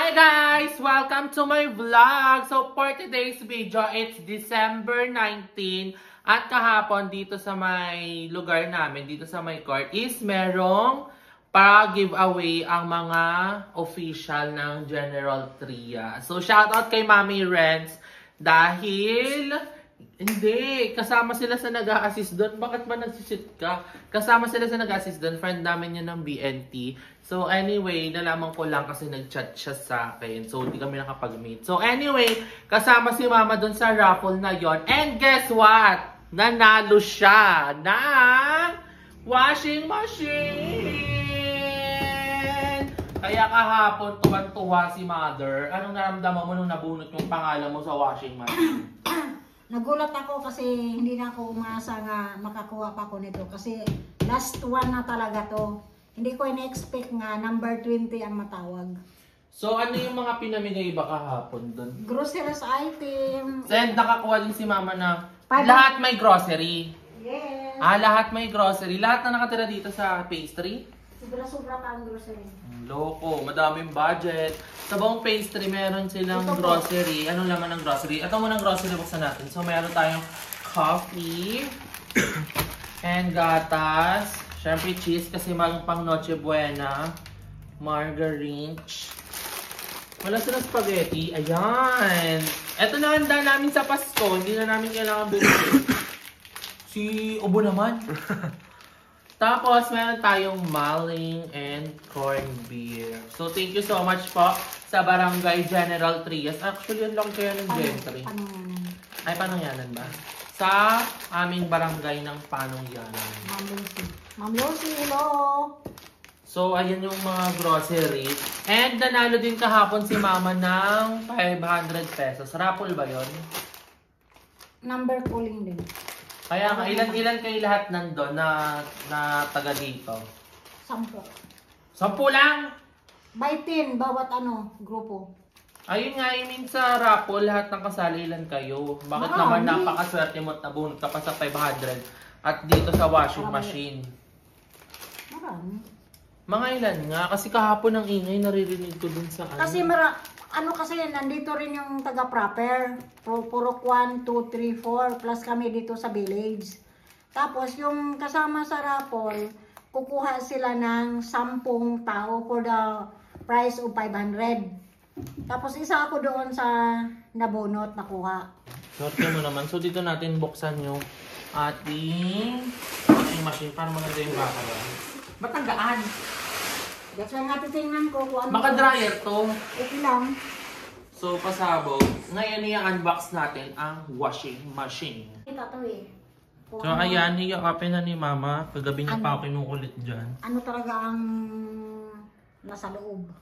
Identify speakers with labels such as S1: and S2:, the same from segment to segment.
S1: Hi guys! Welcome to my vlog! So for today's video, it's December 19 at kahapon dito sa may lugar namin, dito sa may court, is merong pa-giveaway ang mga official ng General Tria. So shoutout kay Mami Renz dahil hindi, kasama sila sa nag-a-assist doon. Bakit ba nagsisit ka? Kasama sila sa nag-a-assist doon. Friend namin yun ng BNT. So anyway, nalaman ko lang kasi nag-chat siya sa akin. So hindi kami nakapag-meet. So anyway, kasama si Mama doon sa raffle na yon. And guess what? Nanalo siya ng washing machine! Kaya kahapon, tuwan-tuwa si Mother. Anong naramdaman mo nung nabunot yung pangalan mo sa washing machine?
S2: Nagulat ako kasi hindi na ako umasa nga makakuha pa ako nito kasi last one na talaga to. Hindi ko in-expect nga number 20 ang matawag.
S1: So ano yung mga pinamigay ba kahapon doon?
S2: Groceries item.
S1: And nakakuha din si Mama na
S2: Pardon?
S1: lahat may grocery.
S2: Yes.
S1: Lahat may grocery. Lahat na nakatira dito sa pastry.
S2: Sobra-sobra pa ang grocery.
S1: Loko, madaming budget. Sa buong pastry, meron silang grocery. Anong laman ng grocery? Ito muna ang grocery buksan natin. So, meron tayong coffee and gatas. Siyempre, cheese kasi pang Noche Buena. Margarine. Wala silang spaghetti. Ayan. Ito na handa namin sa Pasko. Hindi na namin kailangan bumili. Si Ubo naman. Tapos, meron tayong maling and corned beef. So, thank you so much po sa Barangay General Trias. Actually, yun lang kaya ng Gentry. Ay, Panongyanan ba? Sa aming barangay ng Panongyanan.
S2: Ma'am Lucy, hello!
S1: So, ayan yung mga grocery. And nanalo din kahapon si Mama ng 500 pesos. Raffle ba yun?
S2: Number calling din.
S1: Kaya nga, ilan kayo lahat nandun na taga dito?
S2: 10.
S1: 10 lang!
S2: By 10, bawat grupo.
S1: Ayun nga, I mean sa raffle, lahat ng kasali ilan kayo. Bakit naman napakaswerte mo at nabunot ka pa sa 500 at dito sa washing machine?
S2: Marami.
S1: Mga ilan nga? Kasi kahapon ang ingay naririnig ko dun sa
S2: Kasi kasi nandito rin yung taga-proper. Purok 1, 2, 3, 4 plus kami dito sa village. Tapos yung kasama sa raffle, kukuha sila ng 10 tao for the price of 500. Tapos isa ako doon sa nabunot, nakuha.
S1: Sorte mo naman. So dito natin buksan yung ating washing machine para maganda yung bakalan. Ba't ang gaan?
S2: That's why nga titingnan ko kung ano.
S1: Baka dryer to.
S2: Okay lang.
S1: So pasabog. Ngayon i-unbox natin ang washing machine.
S2: Ito to eh.
S1: So ayan, i-open na ni Mama. Kagabi niya pa ako kinukulit dyan.
S2: Ano talaga ang nasa loob?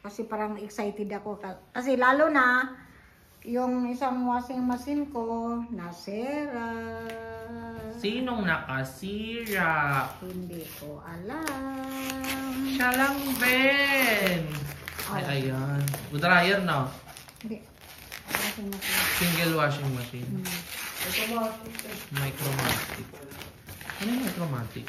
S2: Kasi parang excited ako. Kasi lalo na, yung isang washing machine ko, nasira.
S1: Sinong nakasira?
S2: Hindi ko alam.
S1: Siya lang, Ben! Ay, ayan. Dryer na.
S2: Hindi. Washing machine.
S1: Single washing machine.
S2: Ito ba?
S1: Micromatic. Ano yung micromatic?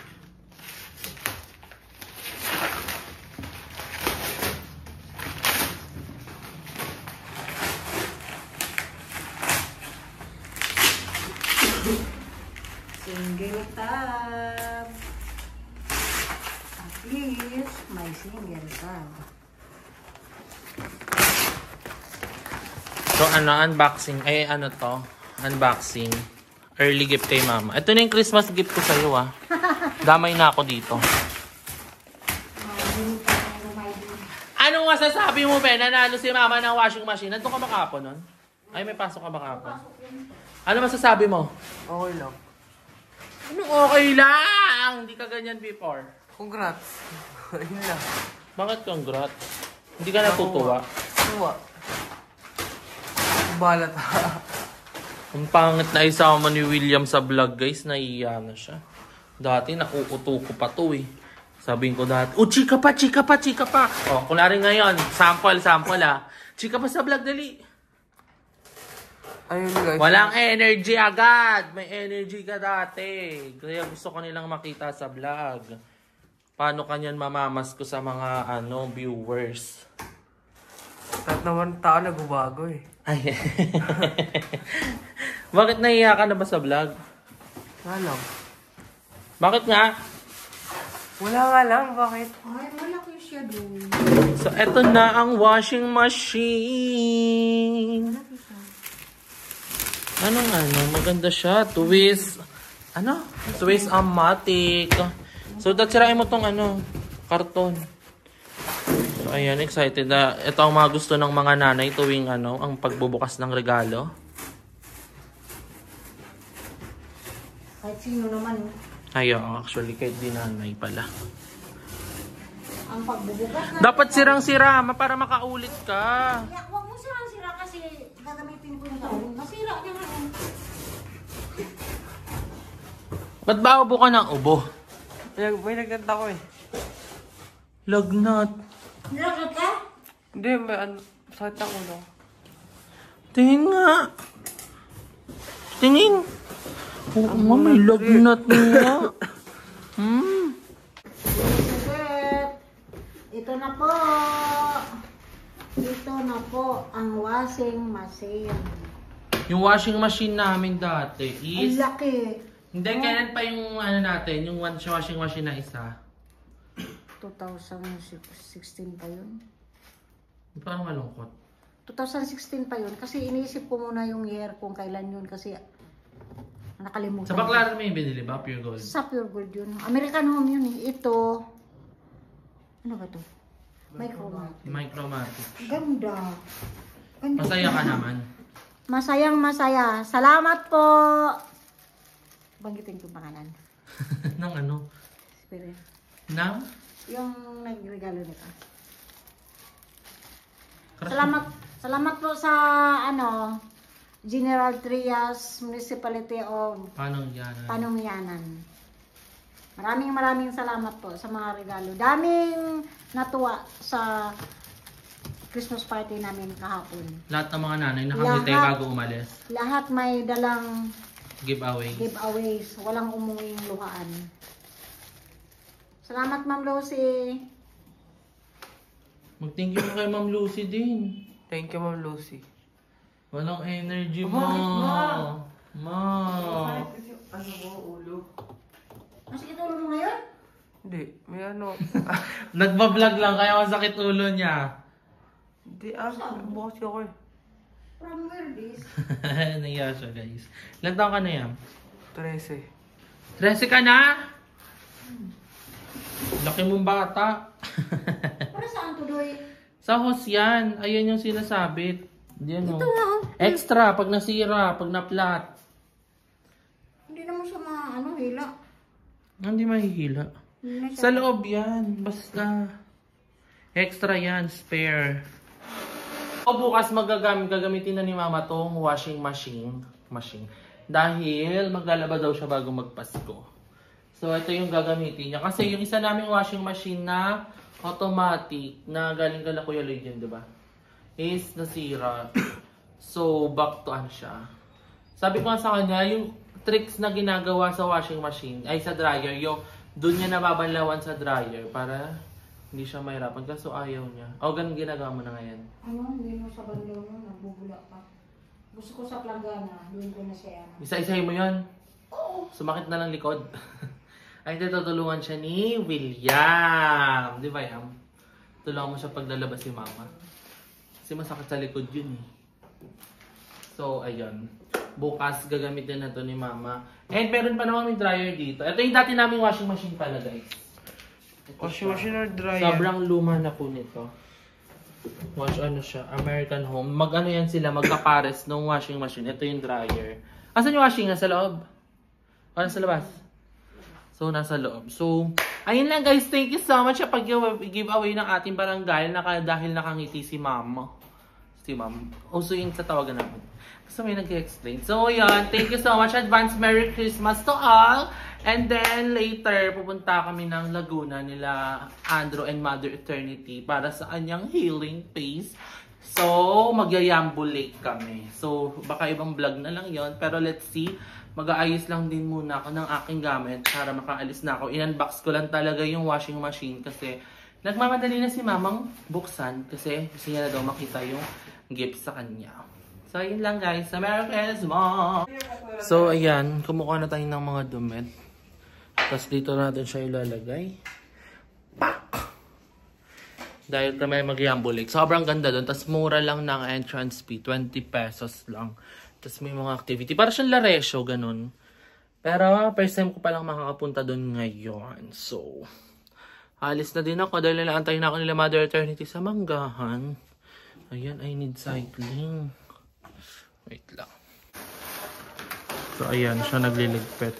S2: Single tab. At least, may single tab.
S1: So unboxing. Ay ano to? Unboxing. Early gift kay Mama. Ito na yung Christmas gift ko sa'yo Damay na ako dito. Anong masasabi mo, Ben? Nanalo si Mama ng washing machine. Nandun ka ba kahapon nun? Ay, may pasok ka ba kahapon? Ano masasabi mo?
S3: Okay lang.
S1: Anong okay lang? Hindi ka ganyan before.
S3: Congrats. Yun lang.
S1: Bakit congrats? Hindi ka natutuwa?
S3: Tuwa. Balat ha.
S1: Ang pangit na isama ni William sa vlog, guys. Naiiya na siya. Dati, nakukuto ko pa to Sabihin ko dati, chika pa, chika pa, chika pa. Kunwari ngayon, sample Chika pa sa vlog, dali.
S3: Ayun guys.
S1: Walang energy agad. May energy ka dati. Kaya gusto ko nilang makita sa vlog. Paano kanyan mamamas ko sa mga viewers.
S3: Lahat naman tao nagbabago eh.
S1: Ay. Bakit nahiya ka na ba sa vlog?
S3: Wala lang.
S1: Bakit nga?
S3: Wala nga lang, bakit?
S2: Ay, malaki siya doon.
S1: So, eto na ang washing machine. Anong maganda siya. Twist. Twist Amatic. So, sirain mo tong karton. So, ayan, excited na. Ito ang mga gusto ng mga nanay tuwing ang pagbubukas ng regalo.
S2: Kahit sino naman.
S1: Ayaw, actually, kahit di nanay pala.
S2: Ang pagbubukas na.
S1: Dapat sirang-sira, para makaulit ka.
S2: Ya, huwag mo sirang-sira kasi gagamitin ko yung taon. Masira niya nga.
S1: Ba't ba ubo ka ng ubo?
S3: May nagkanta ko eh.
S1: Lagnat.
S2: Nilagat ka?
S3: Hindi, may sakit ang ulo.
S1: Tingin nga. Tingin. Oo nga, may lagnat nga.
S2: Sugat. Ito na po. Ito na po ang washing machine.
S1: Yung washing machine namin dati
S2: Ang
S1: is...
S2: laki.
S1: Hindi, kailan pa yung natin, yung washing machine na isa?
S2: 2016 pa yun.
S1: Parang malungkot.
S2: 2016 pa yun. Kasi iniisip ko muna yung year kung kailan yun kasi nakalimutan.
S1: Sa Baclaran may binili ba? Pure Gold?
S2: Sa Pure Gold yun. American Home yun eh. Ito. Ano ba to? Micromatic.
S1: Micromatic.
S2: Ganda. Ganda.
S1: Masaya ka naman.
S2: Masayang masaya. Salamat po. Banggitin ko pangalan.
S1: Nang
S2: Spirit.
S1: Nang?
S2: Yung nagregalo nito.
S1: Crush
S2: Salamat po sa General Trias Municipality of
S1: Paano yan?
S2: Panungyanan. Maraming salamat po sa mga regalo. Daming natuwa sa Christmas party namin kahapon.
S1: Lahat ng mga nanay nakangiti bago umalis.
S2: Lahat may dalang
S1: Giveaways.
S2: Walang umuwing luhaan. Salamat, Ma'am Lucy.
S1: Mag-thank you mo kay Ma'am Lucy din.
S3: Thank you, Ma'am Lucy.
S1: Walang energy mo. Ma.
S3: Ano mo, ulo?
S2: Masakit ulo mo ngayon?
S3: Hindi, may
S1: Nagbablog lang kaya masakit ulo niya.
S3: Hindi, bukas ako eh.
S2: From where this?
S1: Naiya siya, guys. Ilan taon ka na yan?
S3: 13.
S1: 13 ka na? Laki mong bata.
S2: Para saan to, Doy?
S1: Sa hose yan. Ayan yung sinasabit. Diyan
S2: Ito nga.
S1: Extra pag nasira, pag na-flat.
S2: Hindi naman siya hila.
S1: Hindi mahihila.
S2: Hindi na siya-
S1: Sa loob yan. Basta. Extra yan. Spare. O bukas gagamitin na ni Mama tong washing machine. Dahil maglalaba daw siya bago magpasko. So ito yung gagamitin niya. Kasi yung isa naming washing machine na automatic na galing kala Kuya Lloyd yun, diba? Is nasira. So back to siya. Sabi ko nga sa kanya, yung tricks na ginagawa sa washing machine, ay sa dryer, yung doon niya nababanlawan sa dryer para hindi siya mahirapan. Kaso ayaw niya. O, ganun ginagawa mo na ngayon.
S2: Hindi mo sa bando mo, nagbubula pa. Gusto ko sa plagana, doon ko na siya.
S1: Isa-isahin mo yun? Oo. Sumakit na lang likod. Ay, tutulungan siya ni William. Di ba, Yam? Tulungan mo siya paglalabas si Mama. Kasi masakit sa likod yun eh. So, ayun. Bukas gagamitin na to ni Mama. And meron pa naman may dryer dito. Ito yung dati naming washing machine pala, guys.
S3: Washing machine or dryer?
S1: Sobrang luma na po nito. Siya, American Home. Yan sila, magkapares ng washing machine. Ito yung dryer. Asan yung washing? Nasa loob? O nasa labas? So, nasa loob. So, ayun lang guys. Thank you so much sa pag-giveaway ng ating barangay dahil nakangiti si Ma'am. Si Ma'am. So, yung sa tawagan namin. Gusto may nag-explain. So, yun. Thank you so much. Advance Merry Christmas to all. And then, later, pupunta kami ng Laguna nila Andrew and Mother Eternity para sa kanyang healing phase. So, magyayambulate kami. So, baka ibang vlog na lang yon. Pero let's see. Mag-aayos lang din muna ako ng aking gamit para makaalis na ako. In-unbox ko lang talaga yung washing machine kasi Nagmamadali na si mamang buksan kasi gusto niya na daw makita yung gift sa kanya. So, yun lang guys. Merry Christmas! So, ayan. Kumukuha na tayo ng mga dumit. Tapos dito natin siya ilalagay. Pak! Dahil kami mag-Yambo Lake. Sobrang ganda doon. Tapos mura lang ng entrance fee. 20 pesos lang. Tapos may mga activity. Para siyang Laresyo, ganun. Pero first time ko palang makakapunta doon ngayon. So, alis na din ako dahil nalaantay na ako nila Mother Eternity sa Manggahan. Ayan, I need cycling. Wait lang. So, ayan, siya nagliligpit.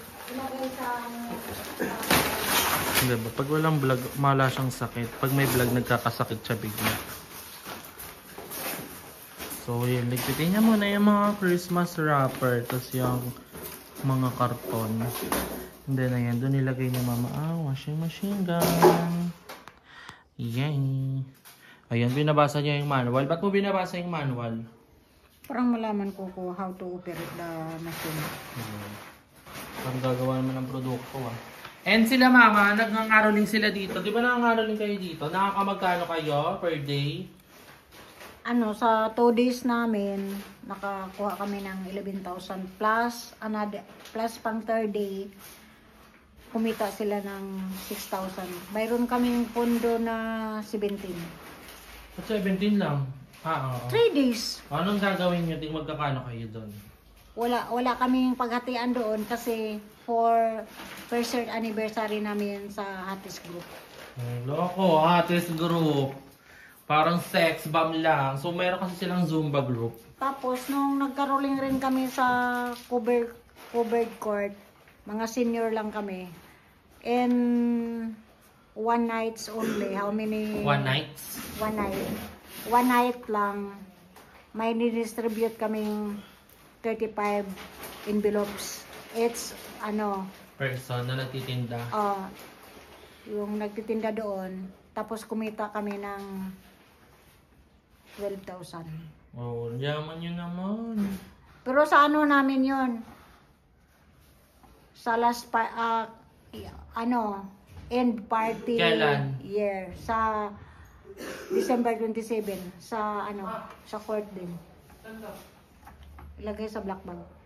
S1: Diba? Pag walang vlog, mala siyang sakit. Pag may vlog, nagkakasakit siya bigla. So, ayan, ligpitin niya muna yung mga Christmas wrapper. Tapos yung mga karton. And then, ayan, doon nilagay ni Mama. Washing machine gun. Yay! Ayan, binabasa niya yung manual. Ba't mo binabasa yung manual?
S2: Parang malaman ko how to operate the machine.
S1: Parang gagawa naman ng produkto And sila Mama, nag-enrolling sila dito. Di ba nag-enrolling kayo dito? Nakakamagkano kayo per day?
S2: Ano, sa 2 days namin, nakakuha kami ng 11,000 plus, plus pang 3rd day, kumita sila ng 6,000. Mayroon kaming pondo na 17.
S1: At 17 lang? Oo.
S2: 3 days.
S1: Anong gagawin nyo? Di magkakano kayo doon?
S2: Wala kaming paghatian doon kasi for first anniversary namin sa Hatis Group.
S1: Loko, Hatis Group. Parang sex bomb lang. So, meron kasi silang Zumba group.
S2: Tapos, nung nagkaroling rin kami sa covered court, mga senior lang kami. And 1 nights only. How many?
S1: 1 nights?
S2: 1 night. 1 night lang. May distribute kaming 35 envelopes. It's,
S1: Person na nagtitinda.
S2: yung nagtitinda doon. Tapos kumita kami ng 12,000.
S1: Oh, yaman yun naman.
S2: Pero sa namin yun? Sa end party
S1: Kailan?
S2: year. Sa December 27. Sa court din. Ilagay sa black bag.